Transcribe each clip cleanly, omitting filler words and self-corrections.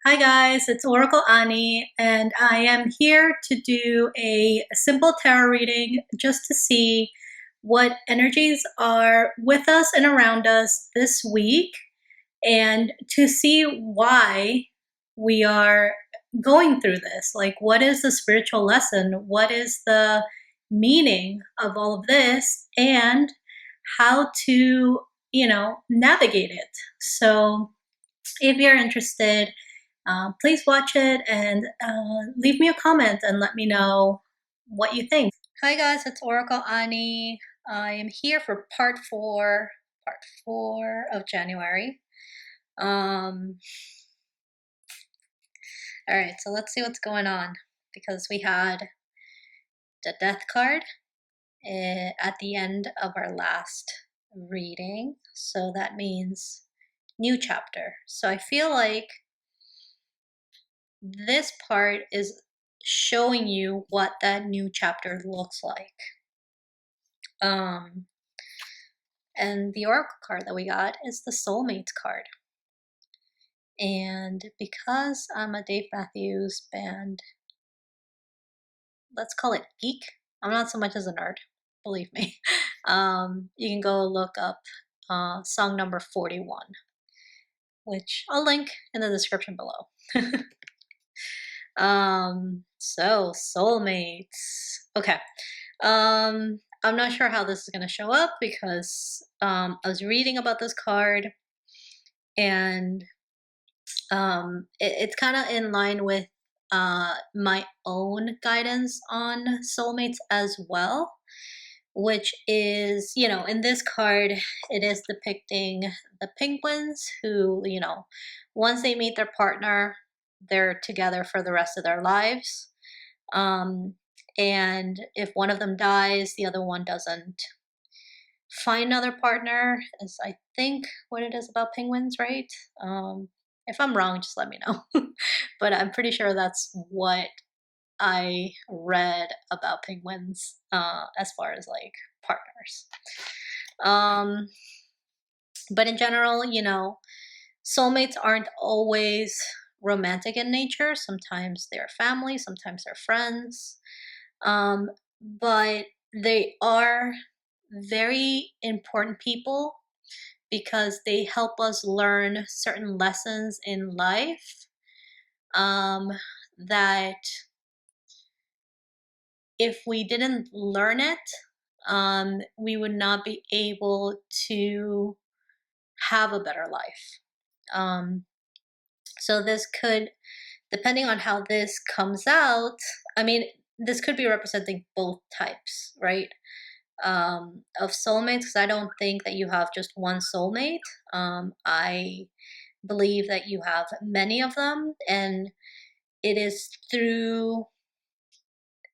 Hi guys, it's Oracle Ani, and I am here to do a simple tarot reading just to see what energies are with us and around us this week, and to see why we are going through this. Like, what is the spiritual lesson? What is the meaning of all of this? And how to, navigate it. So, if you're interested, please watch it and leave me a comment and let me know what you think. Hi guys, it's Oracle Ani. I am here for part four of January. All right, so let's see what's going on because we had the Death card at the end of our last reading. So that means new chapter. So I feel like this part is showing you what that new chapter looks like. Um, and the oracle card that we got is the Soulmates card. And because I'm a Dave Matthews Band, let's call it geek. I'm not so much as a nerd, believe me. You can go look up song number 41, which I'll link in the description below. So soulmates. Okay. I'm not sure how this is going to show up because I was reading about this card and it's kind of in line with my own guidance on soulmates as well, which is, in this card, it is depicting the penguins who, once they meet their partner, they're together for the rest of their lives. And if one of them dies, the other one doesn't find another partner, is I think what it is about penguins, right? If I'm wrong, just let me know. But I'm pretty sure that's what I read about penguins as far as like partners. But in general, soulmates aren't always romantic in nature. Sometimes they're family, sometimes they're friends. But they are very important people because they help us learn certain lessons in life that if we didn't learn it, we would not be able to have a better life. So this could, depending on how this comes out, I mean, this could be representing both types, right? Of soulmates, because I don't think that you have just one soulmate. I believe that you have many of them, and it is through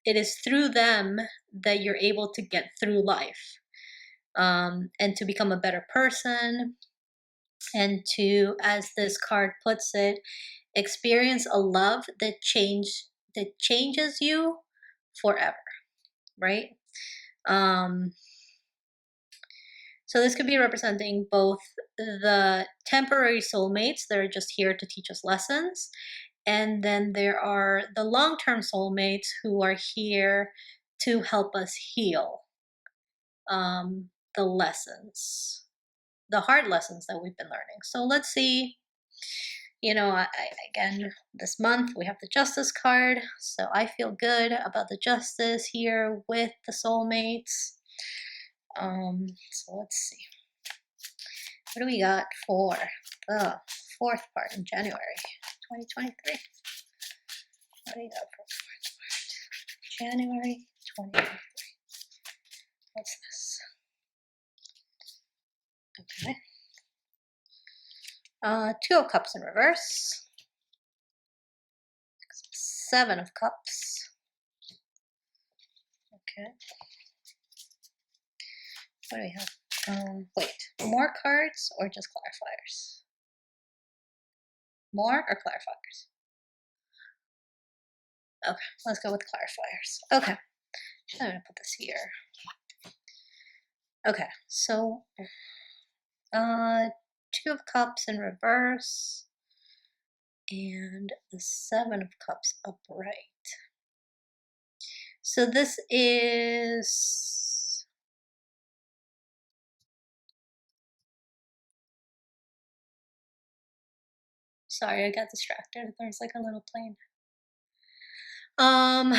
them that you're able to get through life, and to become a better person, and to, as this card puts it, experience a love that changes you forever, right? So this could be representing both the temporary soulmates that are just here to teach us lessons, and then there are the long-term soulmates who are here to help us heal the lessons, the hard lessons that we've been learning. So let's see. Again, this month we have the Justice card, so I feel good about the Justice here with the soulmates. So let's see. What do we got for the fourth part in January 2023? What do you got for fourth part? January 2023. What's this? Okay. Two of Cups in reverse. Seven of Cups. Okay. What do we have? Wait, more cards or just clarifiers? More or clarifiers? Okay, let's go with clarifiers. Okay, I'm gonna put this here. Okay, so Two of Cups in reverse. and the Seven of Cups upright. So this is, sorry, I got distracted. There's like a little plane. Um,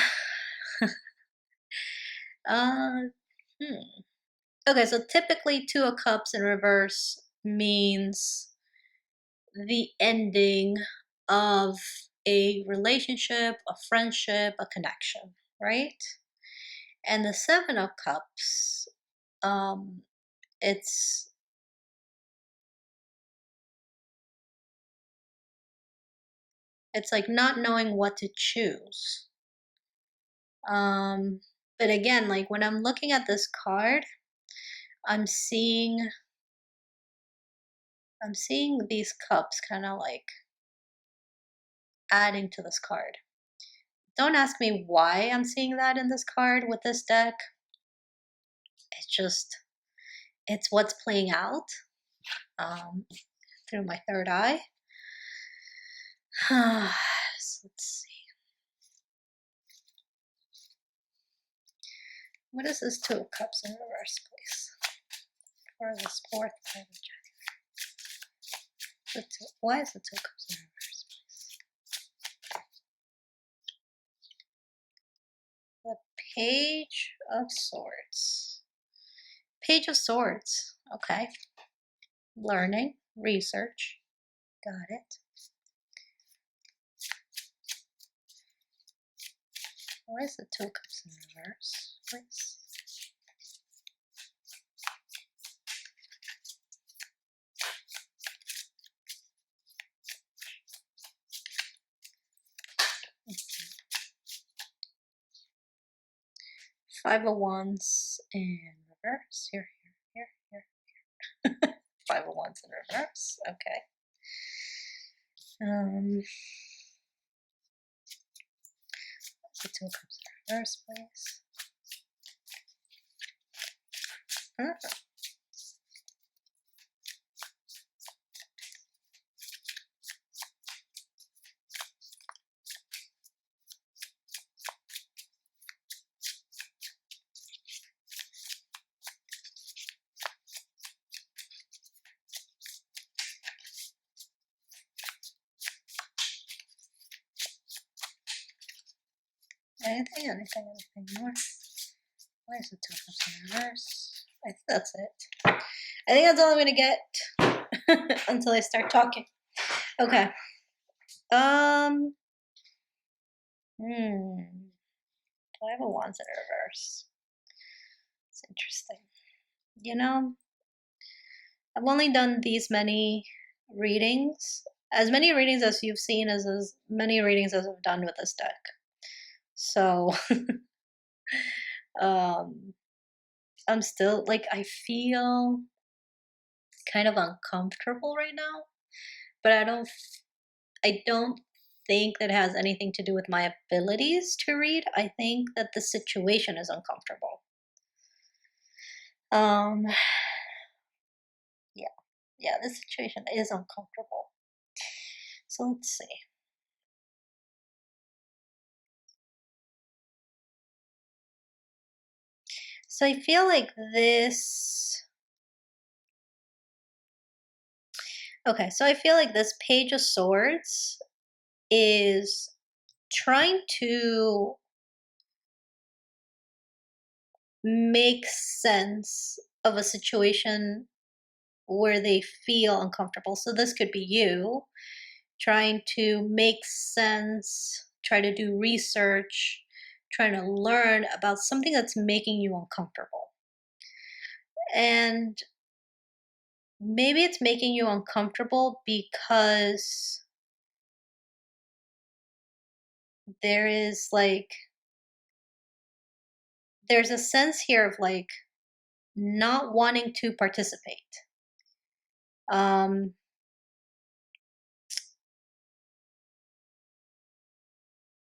uh, Okay, so typically Two of Cups in reverse means the ending of a relationship, a friendship, a connection, right? And the Seven of Cups, um, it's it's like not knowing what to choose. Um, but again, like when I'm looking at this card, I'm seeing I'm seeing these cups kind of like adding to this card. Don't ask me why I'm seeing that in this card with this deck. It's just, it's what's playing out um, through my third eye. So let's see. What is this Two of Cups in reverse, please? For this fourth card of January. Why is the Two of Cups in reverse, please? The Page of Swords. Page of Swords. Okay. Learning, research. Got it. Why is the Two of Cups in reverse, please? Five of Wands in reverse. Here. Five of Wands in reverse. Okay. The Two of Cups in reverse, please. Anything more? Why is the Two of Cups in reverse? I think that's it. I think that's all I'm gonna get until I start talking. Okay. Five of Wands in reverse. It's interesting. You know, I've only done these many readings. As many readings as you've seen as many readings as I've done with this deck. So I'm still like, I feel kind of uncomfortable right now, but I don't think that has anything to do with my abilities to read. I think that the situation is uncomfortable. Yeah, this situation is uncomfortable. So let's see. So I feel like this. Okay, so I feel like this Page of Swords is trying to make sense of a situation where they feel uncomfortable. So this could be you trying to make sense, try to do research, trying to learn about something that's making you uncomfortable. And maybe it's making you uncomfortable because there's a sense here of like not wanting to participate.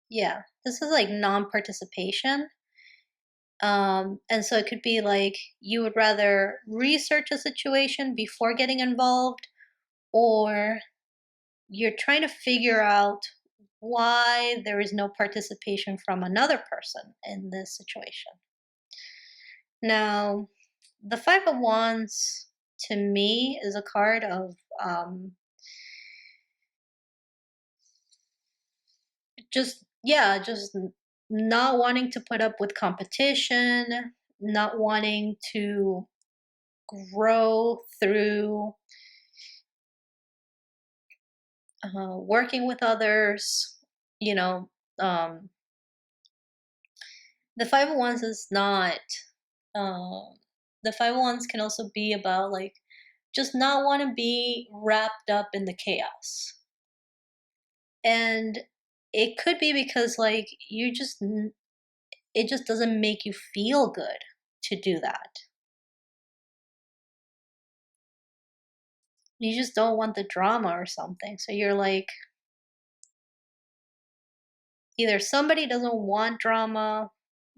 Yeah, this is like non-participation. And so it could be like you would rather research a situation before getting involved, or you're trying to figure out why there is no participation from another person in this situation. Now, the Five of Wands to me is a card of just not wanting to put up with competition, not wanting to grow through working with others. You know, um, the Five of Wands is not. Um, the Five of Wands can also be about like just not want to be wrapped up in the chaos. And it could be because like it just doesn't make you feel good to do that. You just don't want the drama or something. So you're like, either somebody doesn't want drama,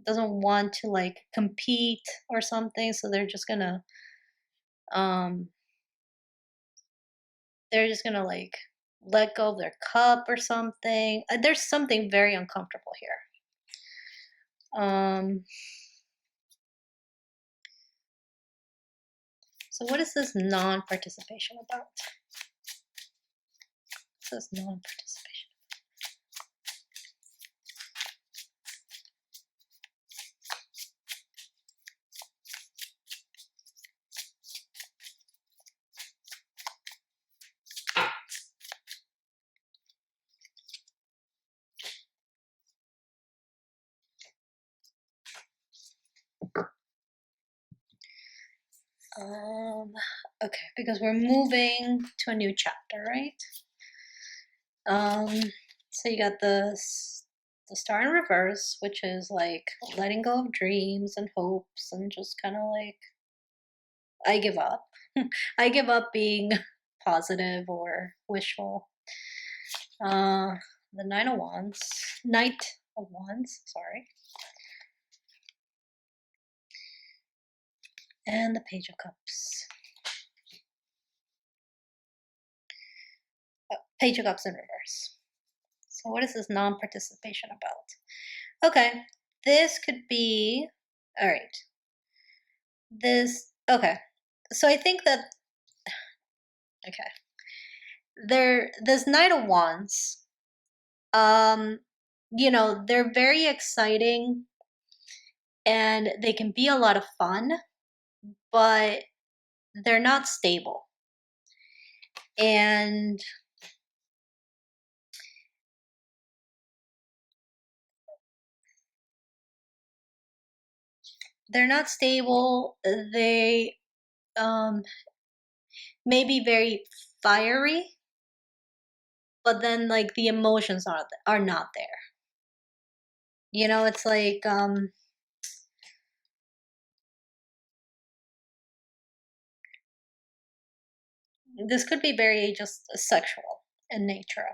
doesn't want to like compete or something, so um they're just gonna like let go of their cup or something. There's something very uncomfortable here. So what is this non-participation about? What's this non-participation? Okay, because we're moving to a new chapter, right? So you got the Star in reverse, which is like letting go of dreams and hopes and just kind of like, I give up. I give up being positive or wishful. The Knight of Wands, sorry. And the Page of Cups. Page of Cups in reverse. So what is this non-participation about? Okay, this could be, all right. Okay. So I think that, okay. This Knight of Wands, they're very exciting and they can be a lot of fun, but they're not stable. And they're not stable. They may be very fiery, but then like the emotions are not there. It's like this could be very just sexual in nature.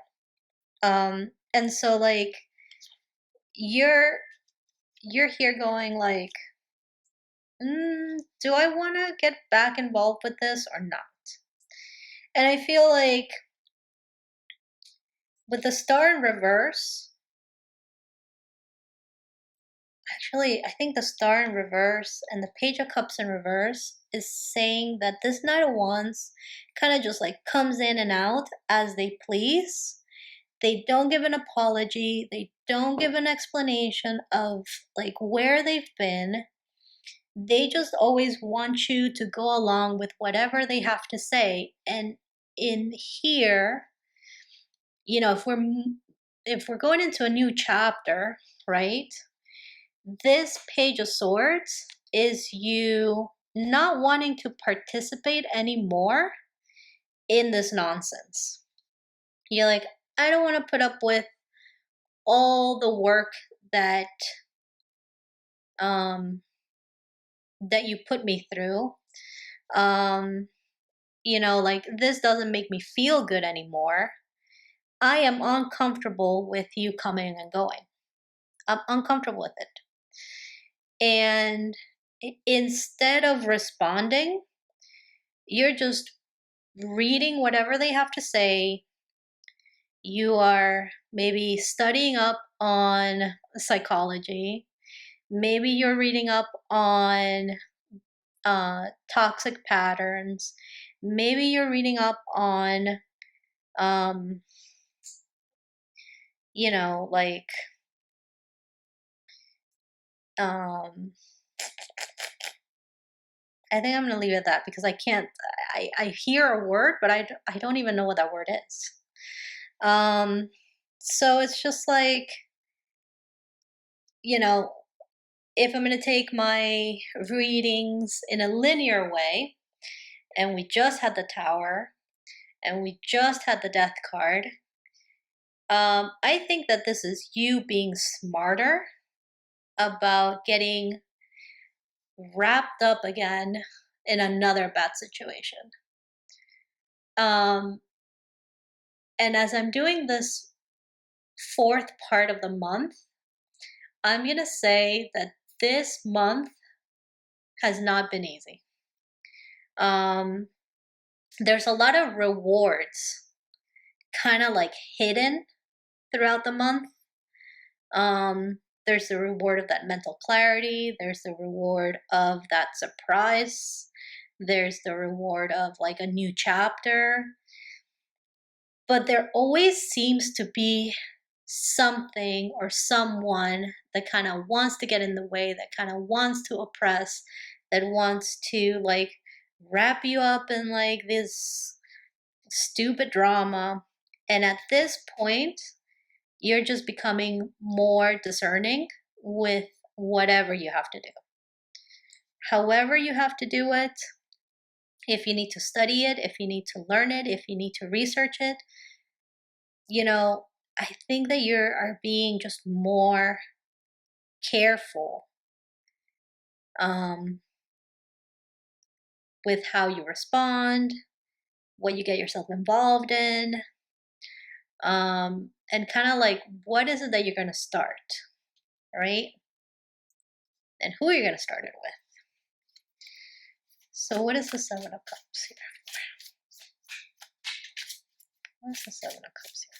And so like you're here going like, do I want to get back involved with this or not? And I feel like with the Star in reverse, actually, I think the Star in reverse and the Page of Cups in reverse is saying that this Knight of Wands kind of just like comes in and out as they please. They don't give an apology. They don't give an explanation of like where they've been. They just always want you to go along with whatever they have to say. And in here, if we're going into a new chapter, right? This Page of Swords is you not wanting to participate anymore in this nonsense. You're like, I don't want to put up with all the work that that you put me through. Like this doesn't make me feel good anymore. I am uncomfortable with you coming and going. I'm uncomfortable with it. And instead of responding, you're just reading whatever they have to say, You are maybe studying up on psychology. Maybe you're reading up on toxic patterns. Maybe you're reading up on, um, like, um, I think I'm going to leave it at that because I can't, I hear a word, but I don't even know what that word is. So it's just like, you know, if I'm going to take my readings in a linear way, and we just had the Tower, and we just had the Death card, I think that this is you being smarter about getting wrapped up again in another bad situation. Um, and as I'm doing this fourth part of the month, I'm going to say that this month has not been easy. There's a lot of rewards kind of like hidden throughout the month. There's the reward of that mental clarity, there's the reward of that surprise, there's the reward of like a new chapter. But there always seems to be something or someone that kind of wants to get in the way, that kind of wants to oppress, that wants to like wrap you up in like this stupid drama. And at this point, you're just becoming more discerning with whatever you have to do. However, you have to do it, if you need to study it, if you need to learn it, if you need to research it, I think that you are being just more careful with how you respond, what you get yourself involved in, and kind of like what is it that you're going to start, right? And who are you going to start it with? So what is the Seven of Cups here? What is the Seven of Cups here?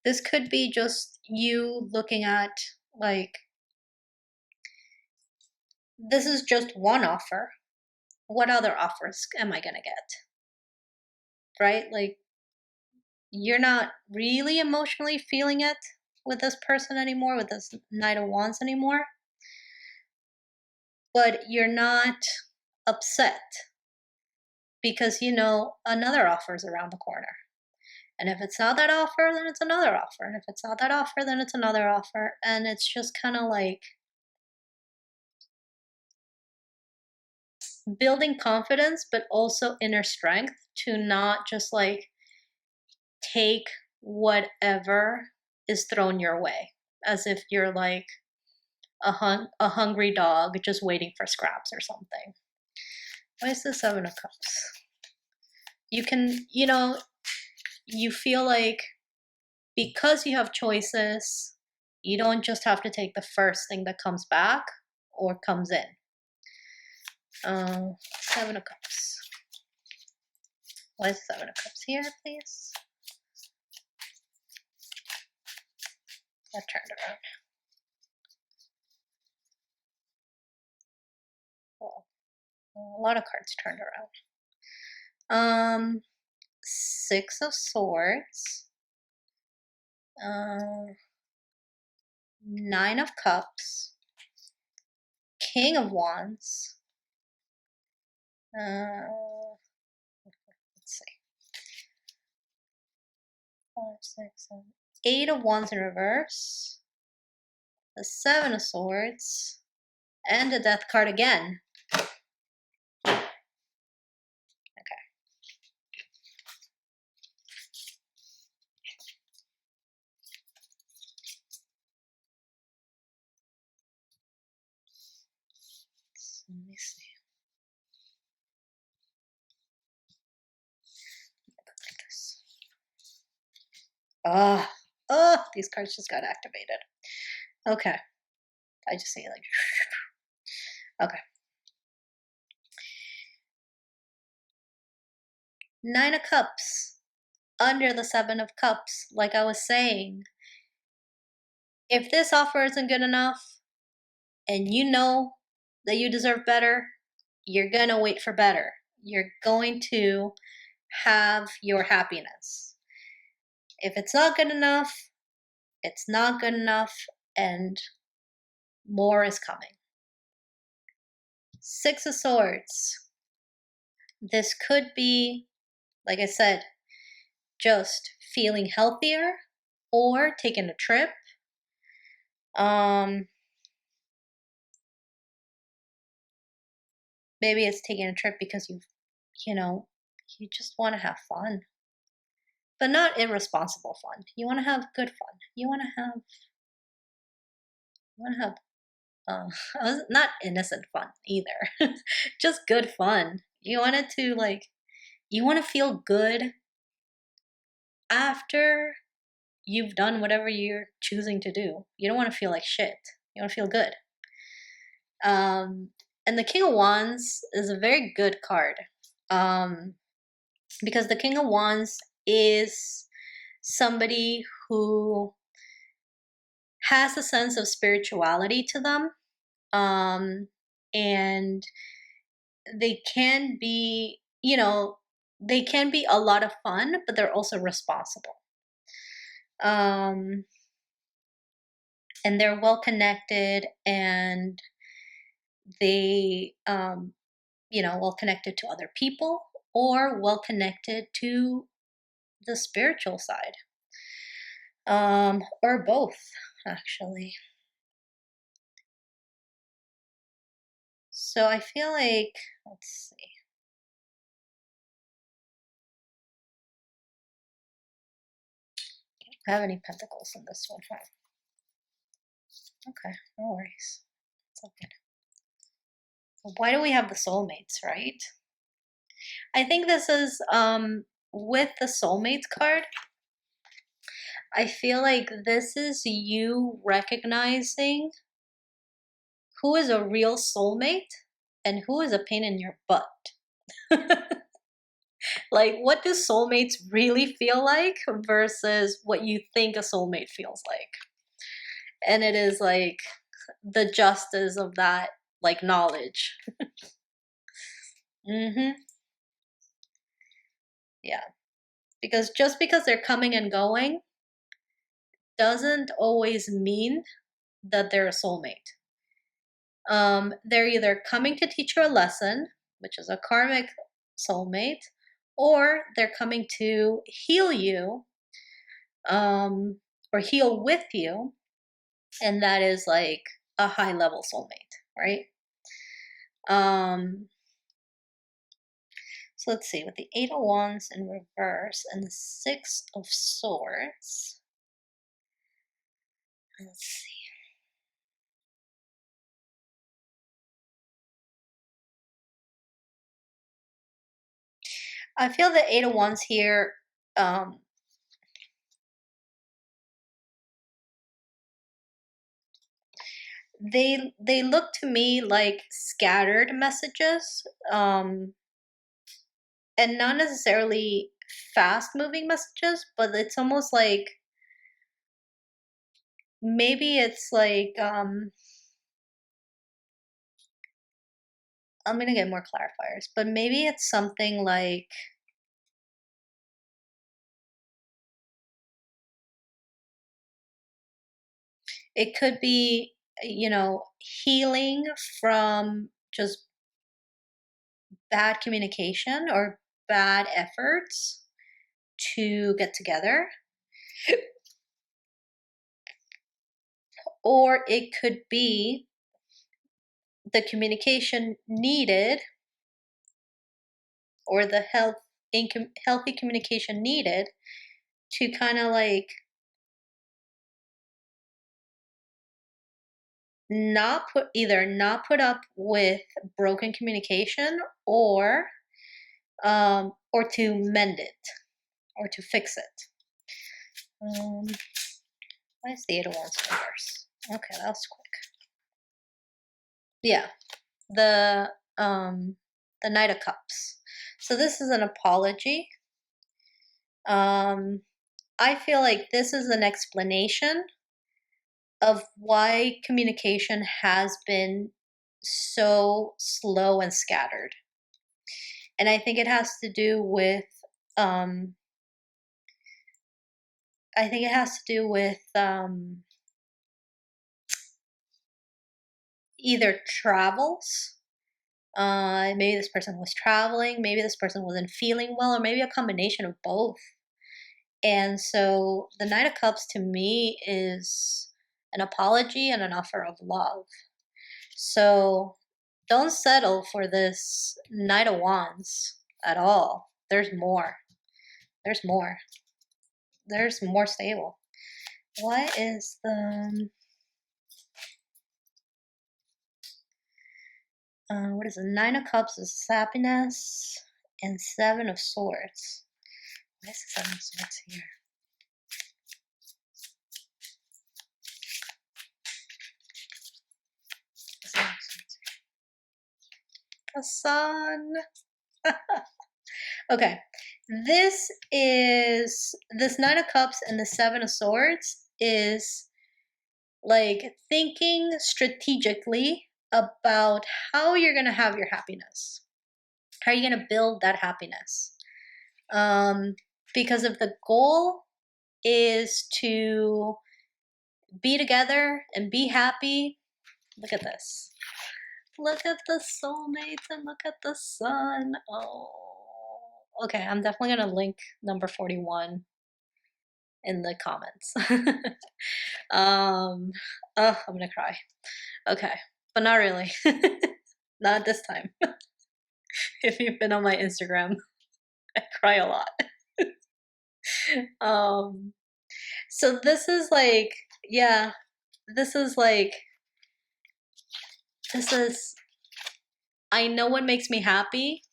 This could be just you looking at, like, this is just one offer. What other offers am I going to get? Right? Like, you're not really emotionally feeling it with this person anymore, with this Knight of Wands anymore. But you're not upset because another offer is around the corner. And if it's not that offer, then it's another offer. And if it's not that offer, then it's another offer. And it's just kind of like building confidence, but also inner strength to not just like take whatever is thrown your way as if you're like a hungry dog just waiting for scraps or something. Why is the Seven of Cups? You can, you feel like because you have choices, you don't just have to take the first thing that comes back or comes in. Seven of Cups. Why is Seven of Cups here, please? That turned around. Oh, a lot of cards turned around. Six of Swords. Nine of Cups. King of Wands. Let's see. 5, 6, 7. Eight of Wands in reverse. The Seven of Swords. And the Death card again. Okay. So let me see. Like this. Oh, these cards just got activated. Okay. I just see like Okay. 9 of Cups, under the 7 of Cups, like I was saying. If this offer isn't good enough, and you know that you deserve better, you're gonna wait for better. You're going to have your happiness. If it's not good enough, it's not good enough, and more is coming. 6 of Swords. This could be, like I said, just feeling healthier or taking a trip. Maybe it's taking a trip because you just want to have fun, but not irresponsible fun. You want to have good fun. You want to have not innocent fun either. Just good fun. You want it to you want to feel good after you've done whatever you're choosing to do. You don't want to feel like shit. You want to feel good. And the King of Wands is a very good card. Because the King of Wands is somebody who has a sense of spirituality to them. And they can be, they can be a lot of fun, but they're also responsible. And they're well connected, and they, well connected to other people, or well connected to the spiritual side, or both, actually. So I feel like, let's see. I don't have any pentacles in this one, huh? Okay, no worries. It's all good. Why do we have the soulmates, right? I think this is, with the soulmates card, I feel like this is you recognizing who is a real soulmate and who is a pain in your butt. Like, what do soulmates really feel like versus what you think a soulmate feels like? And it is like the justice of that, knowledge. Yeah. Because just because they're coming and going doesn't always mean that they're a soulmate. They're either coming to teach you a lesson, which is a karmic soulmate, or they're coming to heal you, or heal with you, and that is like a high level soulmate, right? So let's see, with the 8 of Wands in reverse and the 6 of Swords. Let's see. I feel the 8 of Wands here, they look to me like scattered messages, and not necessarily fast moving messages, but it's almost like maybe it's like, I'm gonna get more clarifiers, but maybe it's something like, it could be, healing from just bad communication or bad efforts to get together. Or it could be the communication needed, or the healthy communication needed to kind of like not put up with broken communication, or to mend it, or to fix it. Why is the 8 of Wands in reverse? Okay, that was quick. Yeah. the um, the Knight of Cups. So this is an apology. I feel like this is an explanation of why communication has been so slow and scattered. And I think it has to do with um, either travels. Maybe this person was traveling, maybe this person wasn't feeling well, or maybe a combination of both. And so the Knight of Cups to me is an apology and an offer of love. So don't settle for this Knight of Wands at all. There's more. There's more. There's more stable. What is the what is the Nine of Cups is happiness and Seven of Swords. Why is the Seven of Swords here? The Sun. Okay, this Nine of Cups and the Seven of Swords is like thinking strategically about how you're gonna have your happiness. How are you gonna build that happiness? Because if the goal is to be together and be happy, look at this. Look at the soulmates and look at the sun. Oh, okay. I'm definitely gonna link number 41 in the comments. Oh, I'm gonna cry. Okay, but not really. Not this time. If you've been on my Instagram, I cry a lot. So this is like, yeah, this is like, this is, I know what makes me happy,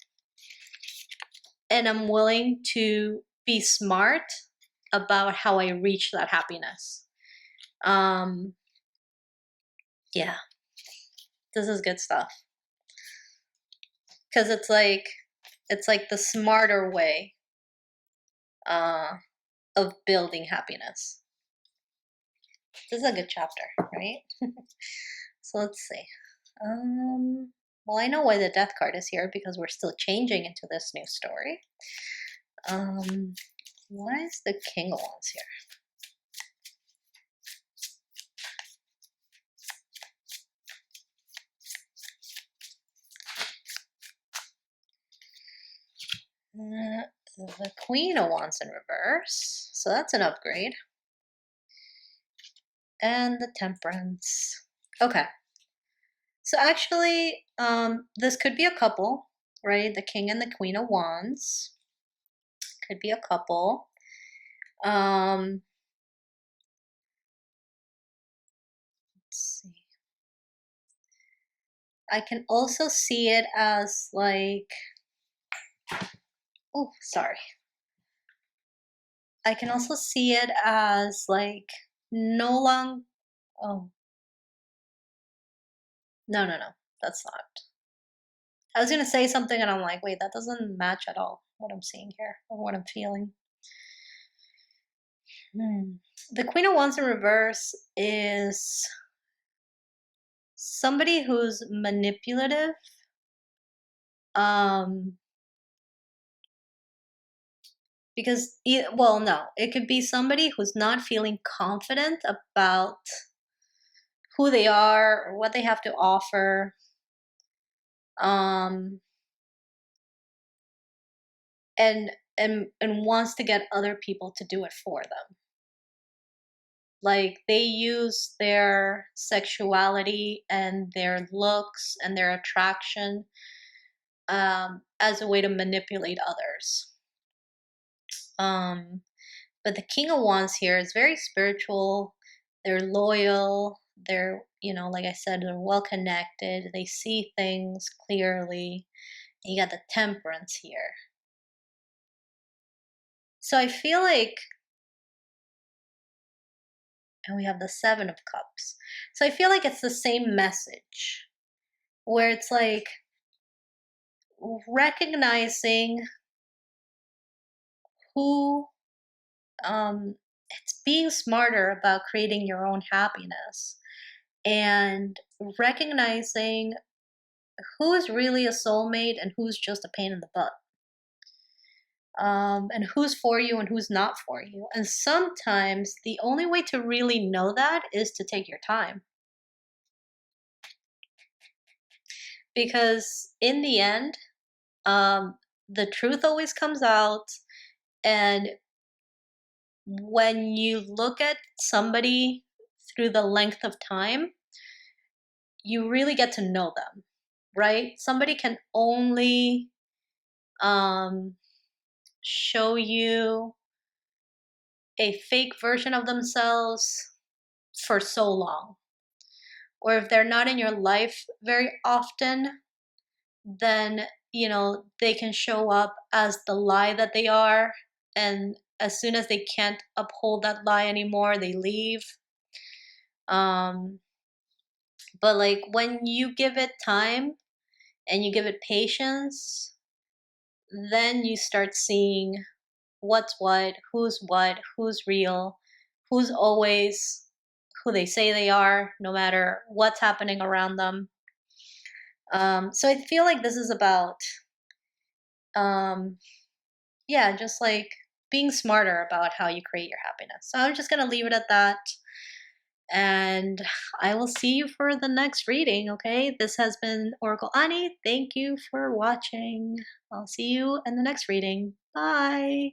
and I'm willing to be smart about how I reach that happiness. Yeah, this is good stuff. Because it's like the smarter way of building happiness. This is a good chapter, right? So let's see. Well, I know why the Death card is here, because we're still changing into this new story. Why is the King of Wands here? The Queen of Wands in reverse, so that's an upgrade. And the Temperance. Okay. So actually, this could be a couple, right? The King and the Queen of Wands could be a couple. Let's see. I can also see it as like, oh, sorry. I can also see it as like no long. Oh, no, that's not. I was gonna say something and I'm like, wait, that doesn't match at all what I'm seeing here or what I'm feeling. The Queen of Wands in reverse is somebody who's manipulative. Because, well, no, it could be somebody who's not feeling confident about who they are or what they have to offer. And wants to get other people to do it for them. Like they use their sexuality and their looks and their attraction as a way to manipulate others. But the King of Wands here is very spiritual. They're loyal. They're, like I said, they're well connected. They see things clearly. And you got the Temperance here. So I feel like, and we have the Seven of Cups. So I feel like it's the same message. where it's like recognizing who, it's being smarter about creating your own happiness and recognizing who is really a soulmate and who's just a pain in the butt. And who's for you and who's not for you. And sometimes the only way to really know that is to take your time. Because in the end, the truth always comes out. And when you look at somebody through the length of time, you really get to know them, right? Somebody can only um, show you a fake version of themselves for so long. Or if they're not in your life very often, then, they can show up as the lie that they are. And as soon as they can't uphold that lie anymore, they leave. Um, but like when you give it time and you give it patience, then you start seeing what's what, who's real, who's always who they say they are, no matter what's happening around them. So I feel like this is about, um, yeah, just like being smarter about how you create your happiness. So I'm just going to leave it at that. And I will see you for the next reading, okay? This has been Oracle Ani. Thank you for watching. I'll see you in the next reading. Bye.